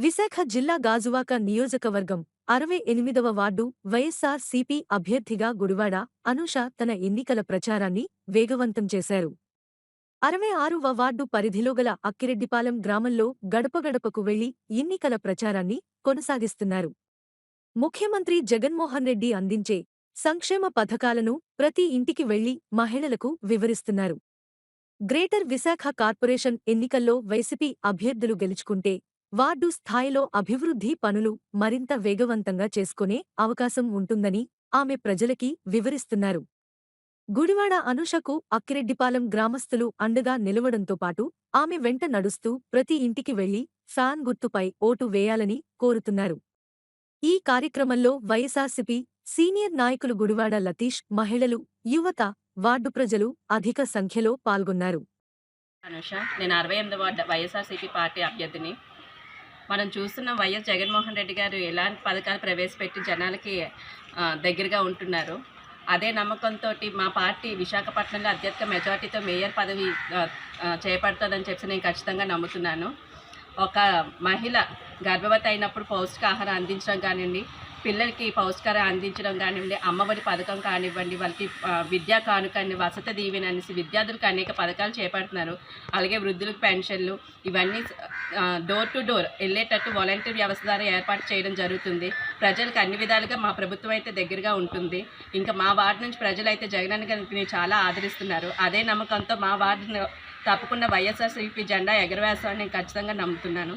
విశాఖ జిల్లా గాజువాక నియోజకవర్గం 68వ ward YSR CP అభ్యర్థిగా గుడివాడ అనూష తన ఎన్నికల ప్రచారాన్ని వేగవంతం చేశారు. 66వ వార్డు పరిధిలోగల అక్కిరెడ్డిపాలెం గ్రామంలో గడపగడపకు వెళ్లి ఎన్నికల ప్రచారాన్ని కొనసాగిస్తున్నారు. ముఖ్యమంత్రి జగన్మోహన్ రెడ్డి అందించే సంక్షేమ పథకాలను ప్రతి ఇంటికి వెళ్లి మహిళలకు వివరిస్తున్నారు. గ్రేటర్ విశాఖ కార్పొరేషన్ ఎన్నికల్లో వైసీపీ అభ్యర్థులు గెలుచుకుంటే వార్డు స్థాయిలో అభివృద్ధి పనులు మరింత వేగవంతంగా చేసుకునే అవకాశం ఉంటుందని ఆమె ప్రజలకి వివరిస్తున్నారు. గుడివాడ అనూషకు అక్కిరెడ్డిపాలెం గ్రామస్తులు అండగా నిలవడంతో పాటు ఆమె వెంట నడుస్తూ ప్రతి ఇంటికి వెళ్లి ఫ్యాన్ గుర్తుపై ఓటు వేయాలని కోరుతున్నారు. ఈ కార్యక్రమంలో వైఎస్సార్సీపీ సీనియర్ నాయకులు గుడివాడ లతీష్, మహిళలు, యువత, వార్డు ప్రజలు అధిక సంఖ్యలో పాల్గొన్నారు. అనుష, నేను 68వ వార్డు వైఎస్ఆర్సీపీ పార్టీ అభ్యర్థిని. మనం చూస్తున్న వైఎస్ జగన్మోహన్ రెడ్డి గారు ఎలాంటి పథకాలు ప్రవేశపెట్టి జనాలకి దగ్గరగా ఉంటున్నారు. అదే నమ్మకంతో మా పార్టీ విశాఖపట్నంలో అత్యధిక మెజార్టీతో మేయర్ పదవి చేపడుతుందని చెప్పి నేను ఖచ్చితంగా నమ్ముతున్నాను. ఒక మహిళ గర్భవతి అయినప్పుడు పౌష్టికాహారం అందించడం కానివ్వండి, పిల్లలకి పౌష్టికాహారం అందించడం కానివ్వండి, అమ్మఒడి పథకం కానివ్వండి, వాళ్ళకి విద్యా కానుకని, వసతి దీవెన అనేసి విద్యార్థులకు అనేక పథకాలు చేపడుతున్నారు. అలాగే వృద్ధులకు పెన్షన్లు, ఇవన్నీ డోర్ టు డోర్ వెళ్ళేటట్టు వాలంటీర్ వ్యవస్థ ద్వారా ఏర్పాటు చేయడం జరుగుతుంది. ప్రజలకు అన్ని విధాలుగా మా ప్రభుత్వం అయితే దగ్గరగా ఉంటుంది. ఇంకా మా వార్డు నుంచి ప్రజలైతే జగనన్న గారిని చాలా ఆదరిస్తున్నారు. అదే నమ్మకంతో మా వార్డును తప్పకుండా వైఎస్ఆర్సీపీ జెండా ఎగరవేస్తామని నేను ఖచ్చితంగా నమ్ముతున్నాను.